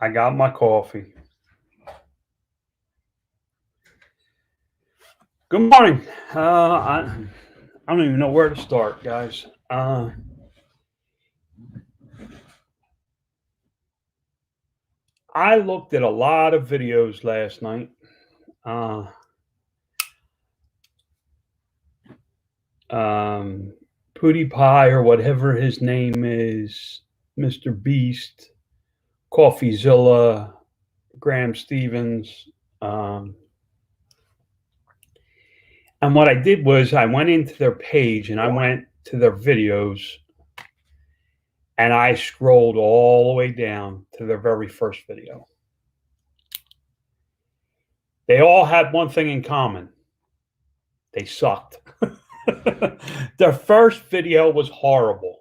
I got my coffee. Good morning. I don't even know where to start, guys. I looked at a lot of videos last night. PewDiePie or whatever his name is, Mr. Beast, CoffeeZilla, Graham Stevens. And what I did was I went into their page and I went to their videos and I scrolled all the way down to their very first video. They all had one thing in common. They sucked. Their first video was horrible.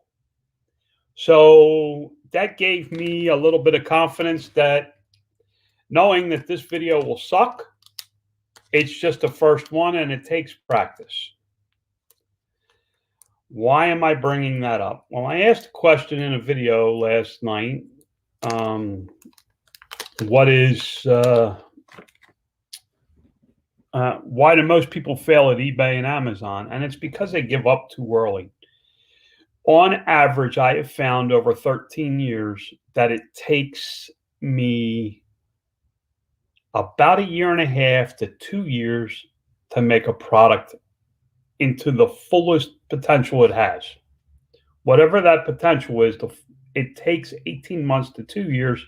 So that gave me a little bit of confidence that knowing that this video will suck, it's just the first one and it takes practice. Why am I bringing that up? Well, I asked a question in a video last night. Why do most people fail at eBay and Amazon? And it's because they give up too early. On average, I have found over 13 years that it takes me about 1.5 to 2 years to make a product into the fullest potential it has. Whatever that potential is, it takes 18 months to 2 years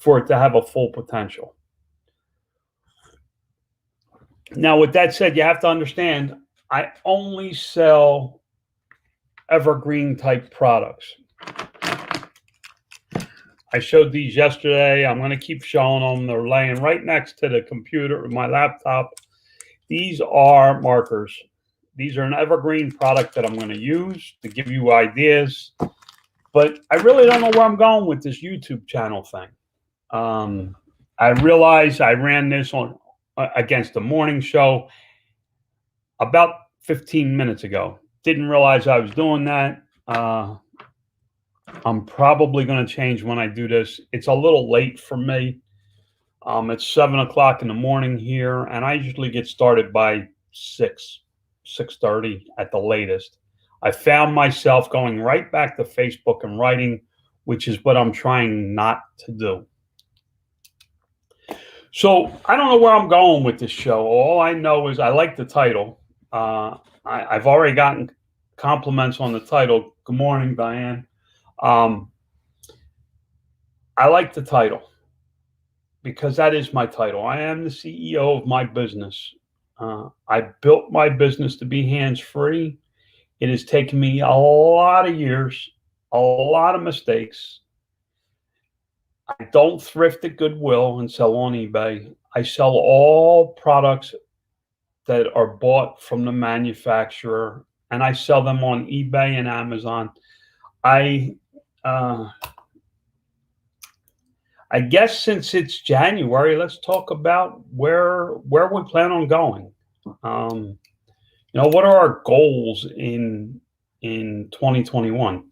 for it to have a full potential. Now, with that said, you have to understand, I only sell evergreen type products. I showed these yesterday. I'm going to keep showing them. They're laying right next to the computer, my laptop. These are markers. These are an evergreen product that I'm going to use to give you ideas. But I really don't know where I'm going with this YouTube channel thing. I realized I ran this on against the morning show about 15 minutes ago. Didn't realize I was doing that. I'm probably going to change when I do this. It's a little late for me. It's 7 o'clock in the morning here, and I usually get started by 6:30 at the latest. I found myself going right back to Facebook and writing, which is what I'm trying not to do. So I don't know where I'm going with this show. All I know is I like the title. I've already gotten compliments on the title. Good morning, Diane. I like the title because that is my title. I am the CEO of my business. I built my business to be hands-free. It has taken me a lot of years, a lot of mistakes. I don't thrift at Goodwill and sell on eBay. I sell all products that are bought from the manufacturer, and I sell them on eBay and Amazon. I guess since it's January, let's talk about where we plan on going. What are our goals in 2021?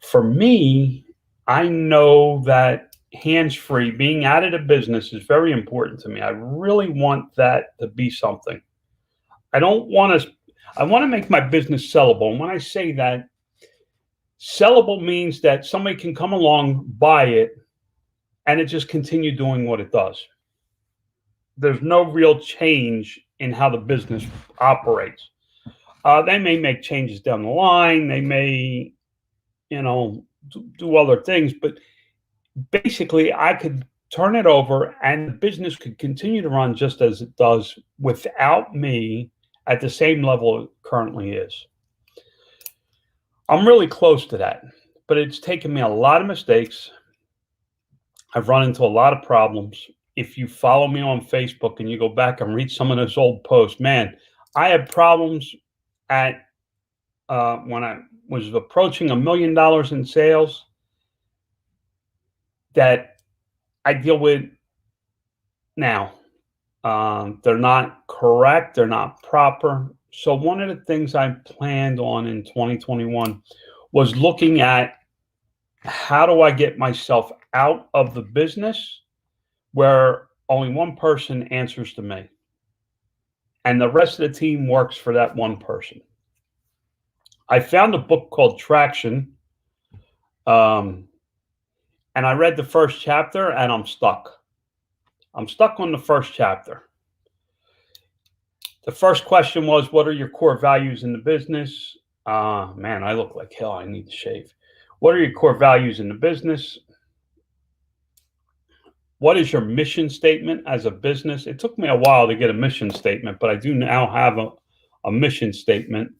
For me, I know that hands-free, being out of the business is very important to me. I really want that to be something. I want to make my business sellable. And when I say that, sellable means that somebody can come along, buy it, and it just continue doing what it does. There's no real change in how the business operates. They may make changes down the line. They may, do other things, but basically I could turn it over and the business could continue to run just as it does without me at the same level it currently is. I'm really close to that, but it's taken me a lot of mistakes. I've run into a lot of problems. If you follow me on Facebook and you go back and read some of those old posts, man, I had problems at when I was approaching $1 million in sales that I deal with now. They're not correct. They're not proper. So one of the things I planned on in 2021 was looking at how do I get myself out of the business where only one person answers to me, and the rest of the team works for that one person. I found a book called Traction, um, and I read the first chapter, and I'm stuck. I'm stuck on the first chapter. The first question was, what are your core values in the business? Man, I look like hell. I need to shave. What are your core values in the business? What is your mission statement as a business? It took me a while to get a mission statement, but I do now have a mission statement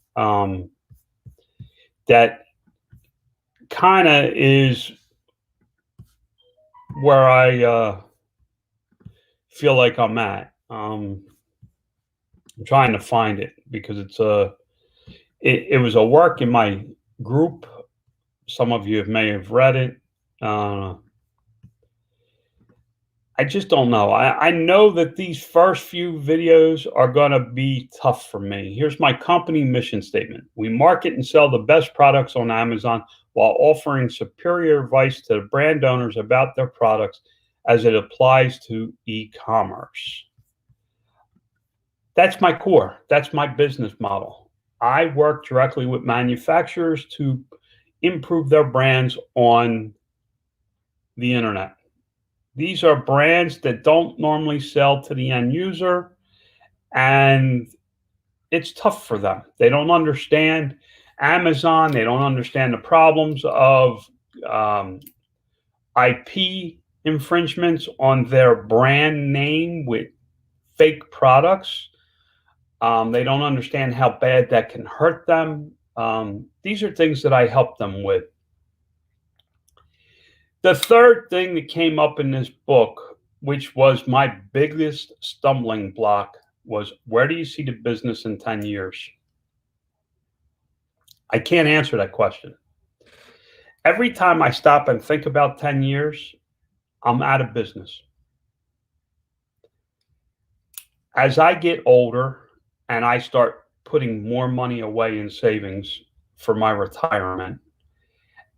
that kind of is where I feel like I'm at. I'm trying to find it because it was a work in my group. Some of you may have read it. I just don't know. I know that these first few videos are going to be tough for me. Here's my company mission statement. We market and sell the best products on Amazon while offering superior advice to the brand owners about their products as it applies to e-commerce. That's my core. That's my business model. I work directly with manufacturers to improve their brands on the internet. These are brands that don't normally sell to the end user, and it's tough for them. They don't understand Amazon. They don't understand the problems of IP infringements on their brand name with fake products. They don't understand how bad that can hurt them. These are things that I help them with. The third thing that came up in this book, which was my biggest stumbling block, was where do you see the business in 10 years? I can't answer that question. Every time I stop and think about 10 years, I'm out of business. As I get older and I start putting more money away in savings for my retirement,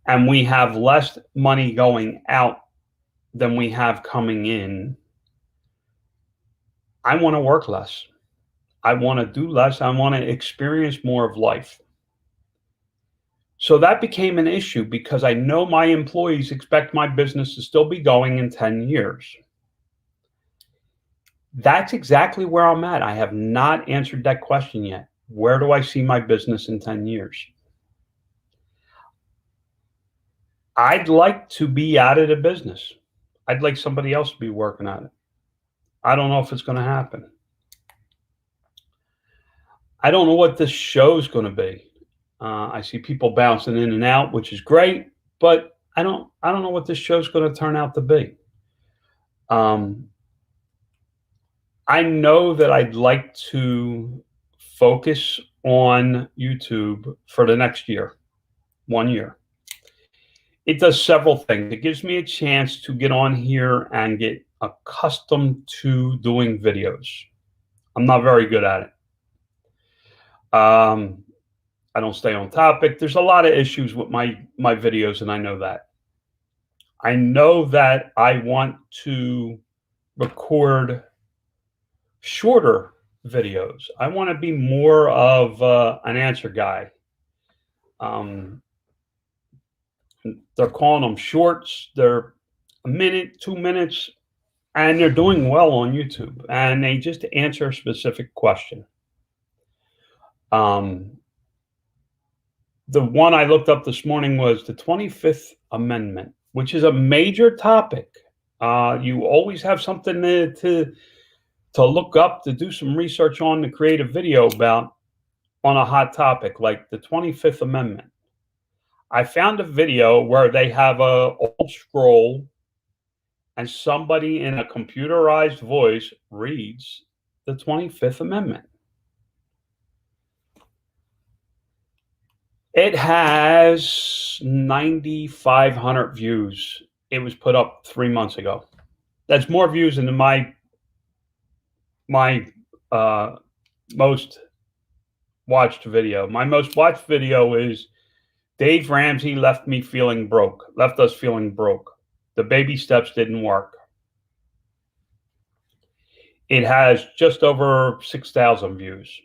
and we have less money going out than we have coming in, I want to work less. I want to do less. I want to experience more of life. So that became an issue because I know my employees expect my business to still be going in 10 years. That's exactly where I'm at. I have not answered that question yet. Where do I see my business in 10 years? I'd like to be out of the business. I'd like somebody else to be working on it. I don't know if it's going to happen. I don't know what this show is going to be. I see people bouncing in and out, which is great, but I don't know what this show is going to turn out to be. I know that I'd like to focus on YouTube for the next year, 1 year. It does several things. It gives me a chance to get on here and get accustomed to doing videos. I'm not very good at it. I don't stay on topic. There's a lot of issues with my videos, and I know that. I know that I want to record shorter videos. I want to be more of an answer guy. They're calling them shorts. They're a minute, 2 minutes, and they're doing well on YouTube. And they just answer a specific question. The one I looked up this morning was the 25th Amendment, which is a major topic. You always have something to look up, to do some research on, to create a video about on a hot topic like the 25th Amendment. I found a video where they have a old scroll and somebody in a computerized voice reads the 25th Amendment. It has 9,500 views. It was put up 3 months ago. That's more views than my most watched video. My most watched video is Dave Ramsey left us feeling broke. The baby steps didn't work. It has just over 6,000 views.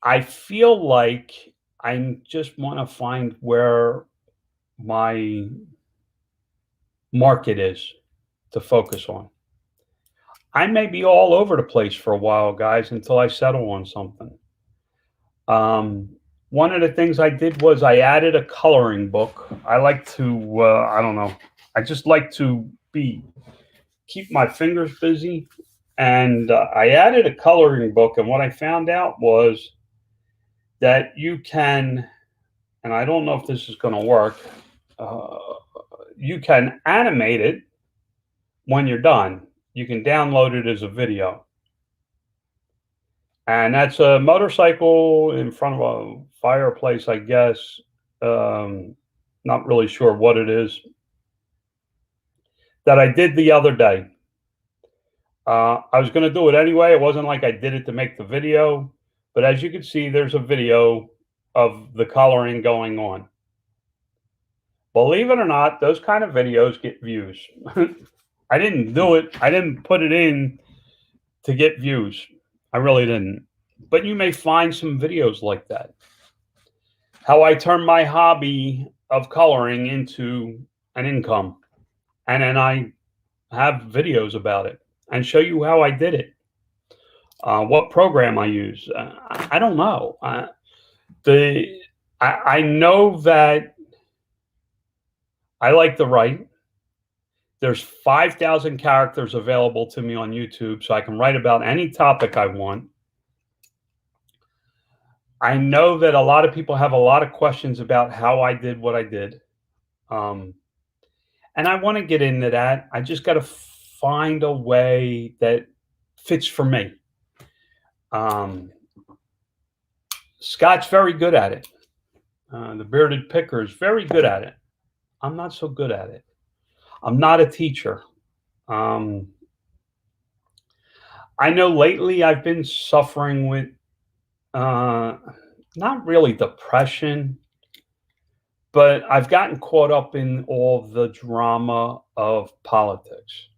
I feel like I just want to find where my market is to focus on. I may be all over the place for a while, guys, until I settle on something. Um, One of the things I did was I added a coloring book. I like to, I don't know, I just like to keep my fingers busy. And I added a coloring book. And what I found out was that you can, and I don't know if this is going to work, uh, you can animate it when you're done. You can download it as a video. And that's a motorcycle in front of a fireplace, I guess. Um, Not really sure what it is. That I did the other day. I was going to do it anyway. It wasn't like I did it to make the video. But as you can see, there's a video of the coloring going on. Believe it or not, those kind of videos get views. I didn't do it. I didn't put it in to get views. I really didn't. But you may find some videos like that. How I turn my hobby of coloring into an income. And then I have videos about it and show you how I did it. What program I use. I don't know. I know that I like to write. There's 5,000 characters available to me on YouTube, so I can write about any topic I want. I know that a lot of people have a lot of questions about how I did what I did. And I want to get into that. I just got to find a way that fits for me. Scott's very good at it. The bearded picker is very good at it. I'm not so good at it. I'm not a teacher. I know lately I've been suffering with not really depression, but I've gotten caught up in all the drama of politics.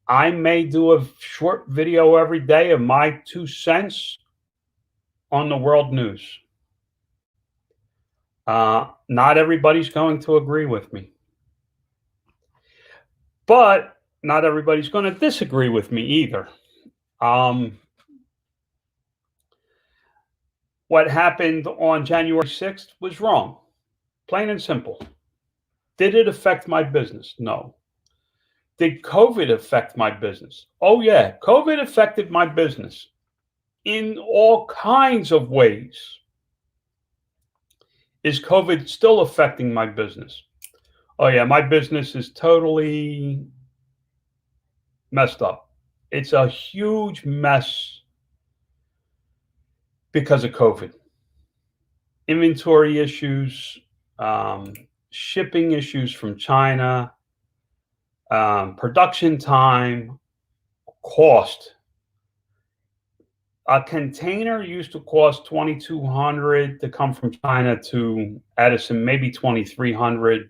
I may do a short video every day of my 2 cents on the world news. Not everybody's going to agree with me. But not everybody's going to disagree with me either. What happened on January 6th was wrong, plain and simple. Did it affect my business? No. Did COVID affect my business? Oh, yeah. COVID affected my business in all kinds of ways. Is COVID still affecting my business? Oh, yeah. My business is totally messed up. It's a huge mess because of COVID. Inventory issues, shipping issues from China, production time, cost. A container used to cost $2,200 to come from China to Edison, maybe $2,300.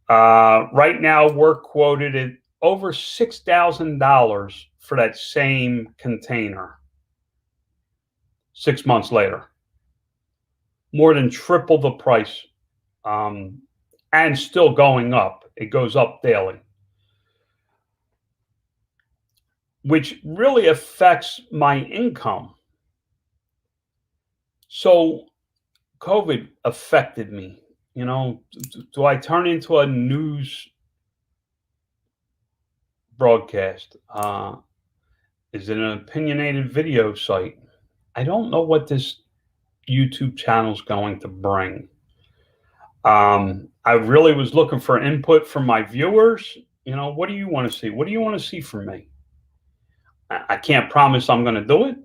Right now, we're quoted at over $6,000 for that same container 6 months later. More than triple the price, and still going up. It goes up daily, which really affects my income. So COVID affected me. You know, do I turn into a news broadcast? Is it an opinionated video site? I don't know what this YouTube channel is going to bring. I really was looking for input from my viewers. You know, what do you want to see? What do you want to see from me? I can't promise I'm going to do it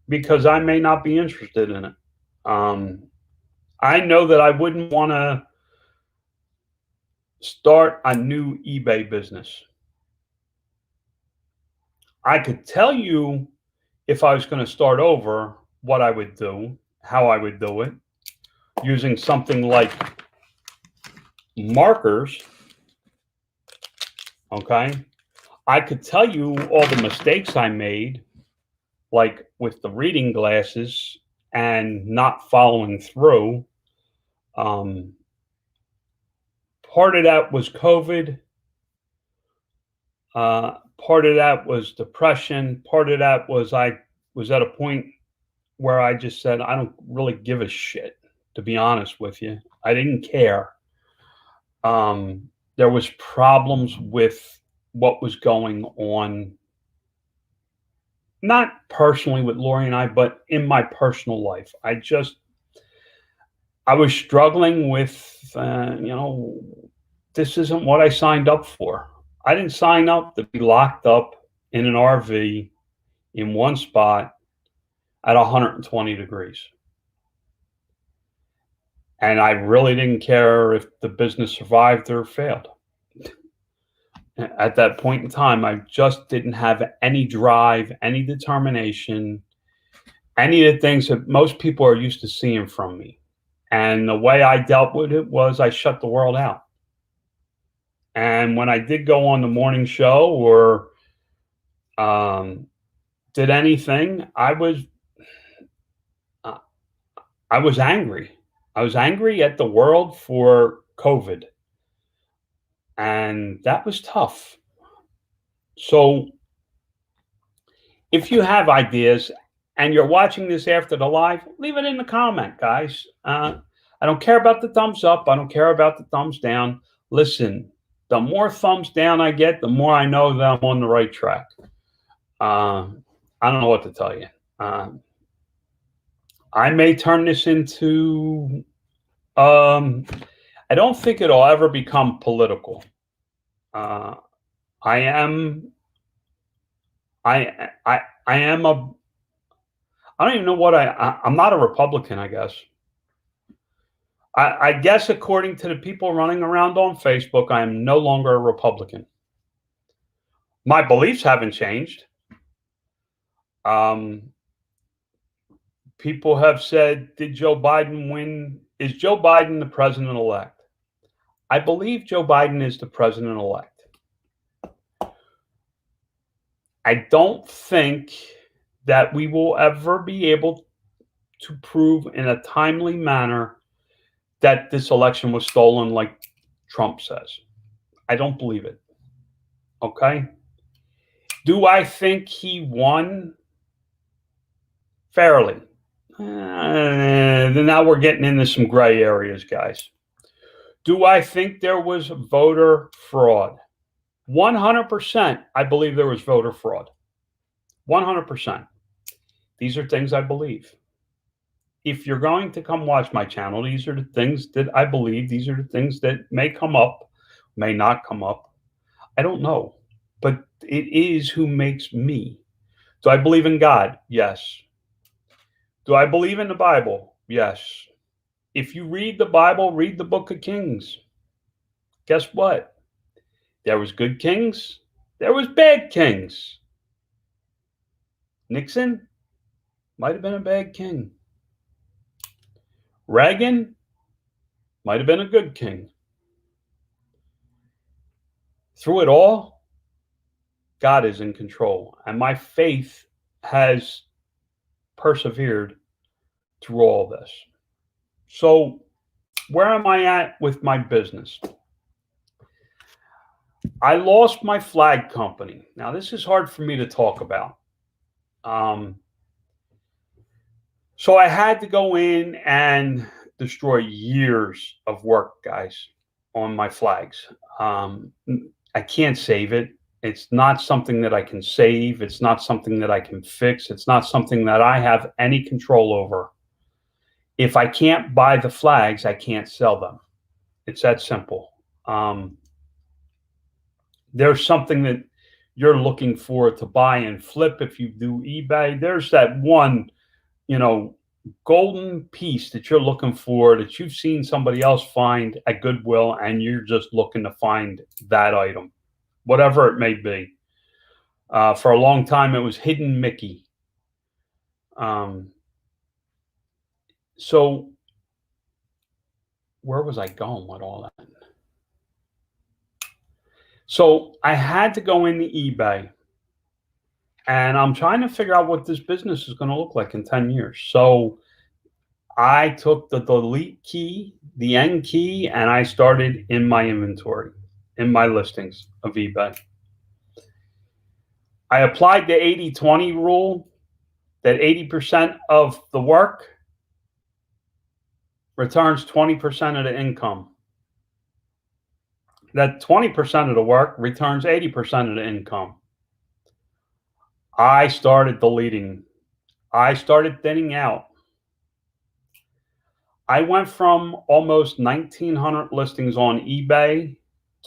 because I may not be interested in it. I know that I wouldn't want to start a new eBay business. I could tell you if I was going to start over what I would do, how I would do it, using something like markers. Okay. I could tell you all the mistakes I made, like with the reading glasses and not following through. Um, Part of that was COVID. Part of that was depression. Part of that was I was at a point where I just said, I don't really give a shit, to be honest with you. I didn't care. There was problems with what was going on, not personally with Lori and I, but in my personal life. I was struggling with, this isn't what I signed up for. I didn't sign up to be locked up in an RV in one spot at 120 degrees. And I really didn't care if the business survived or failed. At that point in time, I just didn't have any drive, any determination, any of the things that most people are used to seeing from me. And the way I dealt with it was I shut the world out. And when I did go on the morning show or um, did anything, uh, I was angry. I was angry at the world for COVID, and that was tough. So, if you have ideas and you're watching this after the live, leave it in the comment, guys. I don't care about the thumbs up. I don't care about the thumbs down. Listen, the more thumbs down I get, the more I know that I'm on the right track. I don't know what to tell you. I may turn this into. I don't think it'll ever become political. Uh, I am. I am a. I don't even know what I'm not a Republican. I guess. I guess according to the people running around on Facebook, I am no longer a Republican. My beliefs haven't changed. Um, People have said, did Joe Biden win? Is Joe Biden the president elect? I believe Joe Biden is the president elect. I don't think that we will ever be able to prove in a timely manner that this election was stolen, like Trump says. I don't believe it. Okay. Do I think he won fairly? Now we're getting into some gray areas, guys. Do I think there was voter fraud? 100%. I believe there was voter fraud. 100%. These are things I believe. If you're going to come watch my channel, these are the things that I believe. These are the things that may come up, may not come up. I don't know. But it is who makes me. Do I believe in God? Yes. Do I believe in the Bible? Yes. If you read the Bible, read the book of Kings. Guess what? There was good kings. There was bad kings. Nixon might have been a bad king. Reagan might have been a good king. Through it all, God is in control. And my faith has persevered through all this. So, where am I at with my business? I lost my flag company. Now, this is hard for me to talk about. So I had to go in and destroy years of work, guys, on my flags. I can't save it. It's not something that I can save. It's not something that I can fix. It's not something that I have any control over. If I can't buy the flags, I can't sell them. It's that simple. There's something that you're looking for to buy and flip if you do eBay. There's that one, golden piece that you're looking for that you've seen somebody else find at Goodwill, and you're just looking to find that item, whatever it may be. For a long time, it was Hidden Mickey. So where was I going with all that? So I had to go into eBay, and I'm trying to figure out what this business is going to look like in 10 years. So I took the delete key, the end key, and I started in my inventory, in my listings of eBay. I applied the 80-20 rule, that 80% of the work returns 20% of the income. That 20% of the work returns 80% of the income. I started deleting. I started thinning out. I went from almost 1,900 listings on eBay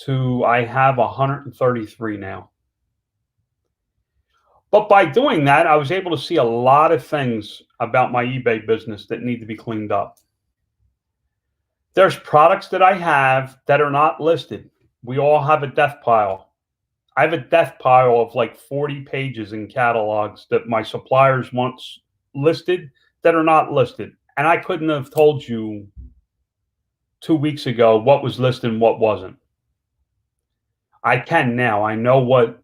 to I have 133 now. But by doing that, I was able to see a lot of things about my eBay business that need to be cleaned up. There's products that I have that are not listed. We all have a death pile. I have a death pile of like 40 pages in catalogs that my suppliers once listed that are not listed. And I couldn't have told you 2 weeks ago what was listed and what wasn't. I can now. I know what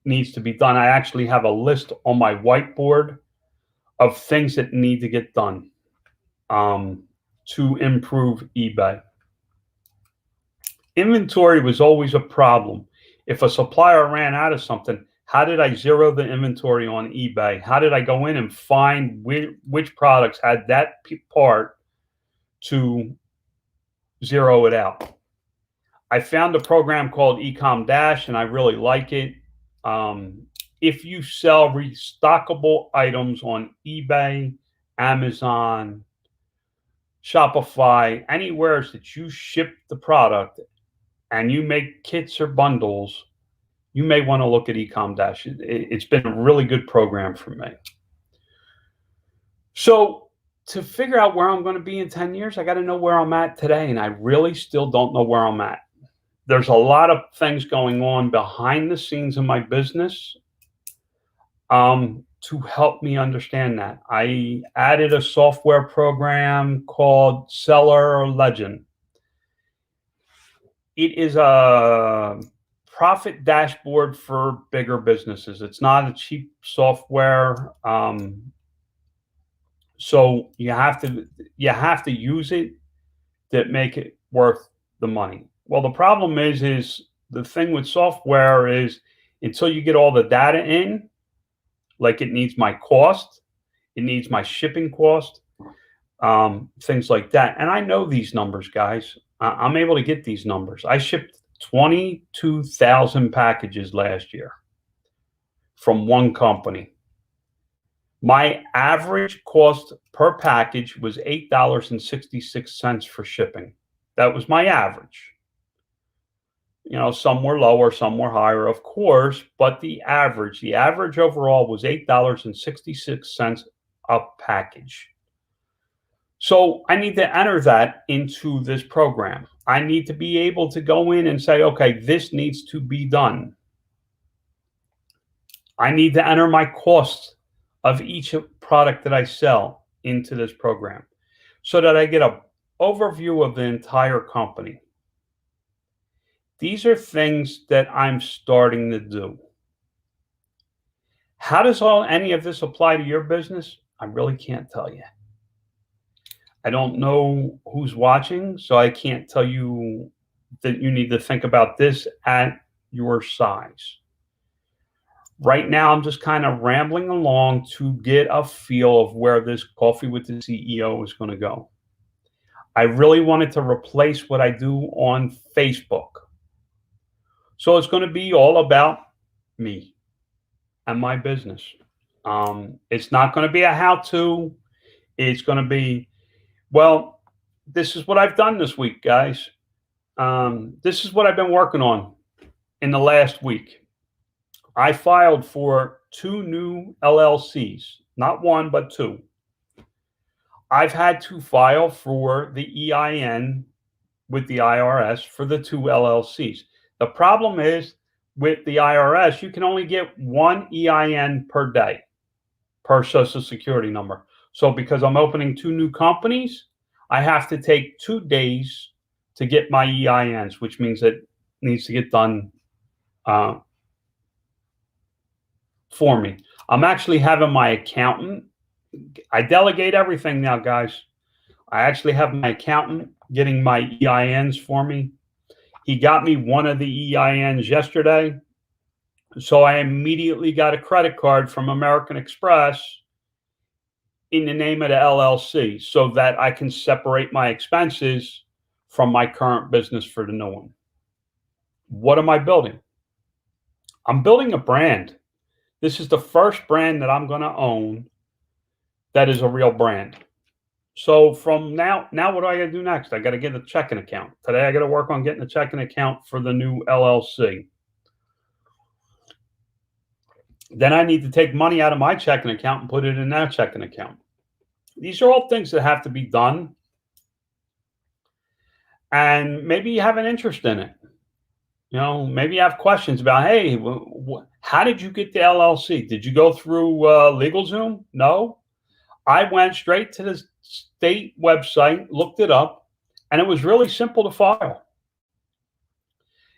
needs to be done. I actually have a list on my whiteboard of things that need to get done to improve eBay. Inventory was always a problem. If a supplier ran out of something, how did I zero the inventory on eBay? How did I go in and find which products had that part to zero it out? I found a program called Ecom Dash, and I really like it. If you sell restockable items on eBay, Amazon, Shopify, anywhere that you ship the product and you make kits or bundles, you may want to look at Ecom Dash. It's been a really good program for me. So to figure out where I'm going to be in 10 years, I got to know where I'm at today. And I really still don't know where I'm at. There's a lot of things going on behind the scenes in my business to help me understand that. I added a software program called Seller Legend. It is a profit dashboard for bigger businesses. It's not a cheap software. So you have to use it to make it worth the money. Well, the problem is the thing with software is until you get all the data in, like it needs my cost, it needs my shipping cost, things like that. And I know these numbers, guys. I'm able to get these numbers. I shipped 22,000 packages last year from one company. My average cost per package was $8.66 for shipping. That was my average. You know, some were lower, some were higher, of course, but the average overall was $8.66 a package. So I need to enter that into this program. I need to be able to go in and say, okay, this needs to be done. I need to enter my costs of each product that I sell into this program so that I get an overview of the entire company. These are things that I'm starting to do. How does any of this apply to your business? I really can't tell you. I don't know who's watching, so I can't tell you that you need to think about this at your size. Right now, I'm just kind of rambling along to get a feel of where this Coffee with the CEO is going to go. I really wanted to replace what I do on Facebook. So it's going to be all about me and my business. It's not going to be a how-to. It's going to be, well, this is what I've done this week, guys. This is what I've been working on in the last week. I filed for 2 new LLCs, not one, but 2. I've had to file for the EIN with the IRS for the 2 LLCs. The problem is with the IRS, you can only get 1 EIN per day, per Social Security number. So because I'm opening 2 new companies, I have to take 2 days to get my EINs, which means it needs to get done uh, for me. I'm actually having my accountant. I delegate everything now, guys. I actually have my accountant getting my EINs for me. He got me one of the EINs yesterday. So I immediately got a credit card from American Express in the name of the LLC so that I can separate my expenses from my current business for the new one. What am I building? I'm building a brand. This is the first brand that I'm going to own that is a real brand. So from now what do I got to do next? I got to get a checking account. Today I got to work on getting a checking account for the new LLC. Then I need to take money out of my checking account and put it in that checking account. These are all things that have to be done. And maybe you have an interest in it. You know, maybe you have questions about, hey, how did you get the LLC? Did you go through LegalZoom? No. I went straight to the state website, looked it up, and it was really simple to file.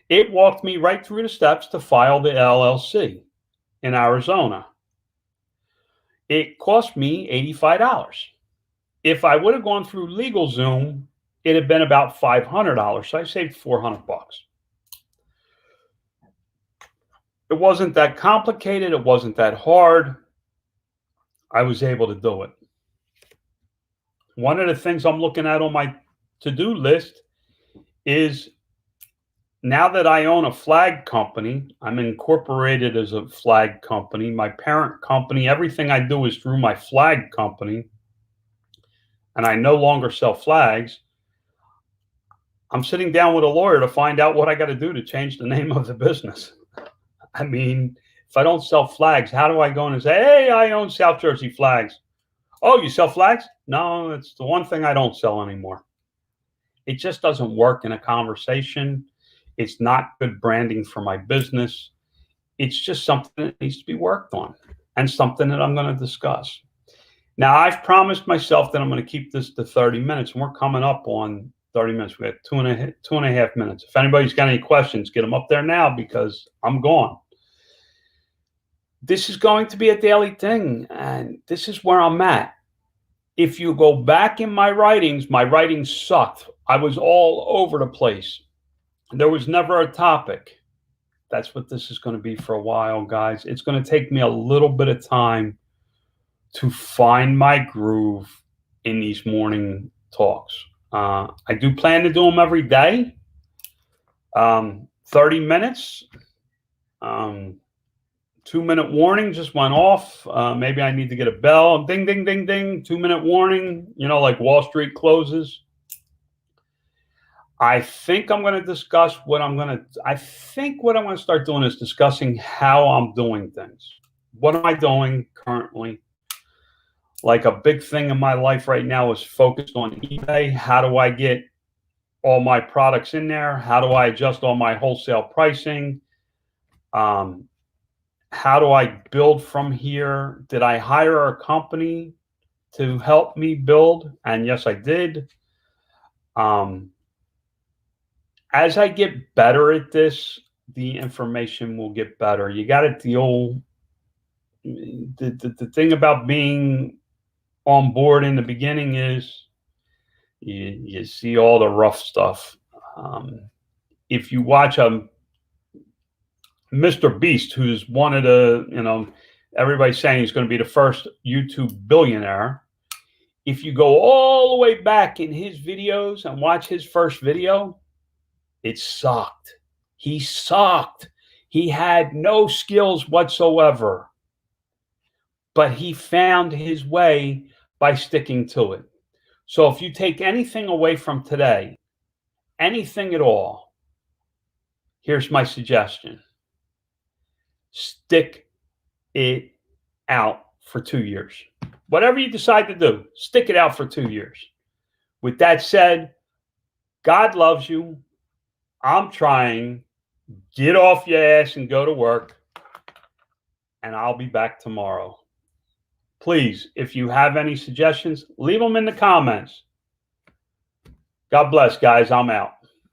It walked me right through the steps to file the LLC in Arizona. It cost me $85. If I would have gone through LegalZoom, it had been about $500. So I saved $400. It wasn't that complicated. It wasn't that hard. I was able to do it. One of the things I'm looking at on my to-do list is, now that I own a flag company, I'm incorporated as a flag company. My parent company, everything I do is through my flag company, and I no longer sell flags. I'm sitting down with a lawyer to find out what I got to do to change the name of the business. I mean, if I don't sell flags, how do I go in and say, hey, I own South Jersey Flags? Oh, you sell flags? No, it's the one thing I don't sell anymore. It just doesn't work in a conversation. It's not good branding for my business. It's just something that needs to be worked on and something that I'm going to discuss. Now, I've promised myself that I'm going to keep this to 30 minutes, and we're coming up on 30 minutes. We got two and a half minutes. If anybody's got any questions, get them up there now because I'm gone. This is going to be a daily thing, and this is where I'm at. If you go back in my writings sucked. I was all over the place. There was never a topic. That's what this is going to be for a while, guys. It's going to take me a little bit of time to find my groove in these morning talks. I do plan to do them every day. 30 minutes. 2-minute warning just went off. Maybe I need to get a bell. Ding, ding, ding, ding. 2-minute warning, you know, like Wall Street closes. I think I'm going to discuss what I'm going to start doing is discussing how I'm doing things. What am I doing currently? Like a big thing in my life right now is focused on eBay. How do I get all my products in there? How do I adjust all my wholesale pricing? How do I build from here? Did I hire a company to help me build? And yes, I did. As I get better at this, the information will get better. You got to deal. The thing about being on board in the beginning is you see all the rough stuff. If you watch Mr. Beast, who's one of the, everybody's saying he's going to be the first YouTube billionaire. If you go all the way back in his videos and watch his first video, it sucked. He sucked. He had no skills whatsoever. But he found his way by sticking to it. So if you take anything away from today, anything at all, here's my suggestion. Stick it out for 2 years. Whatever you decide to do, stick it out for 2 years. With that said, God loves you. I'm trying. Get off your ass and go to work. And I'll be back tomorrow. Please, if you have any suggestions, leave them in the comments. God bless, guys. I'm out.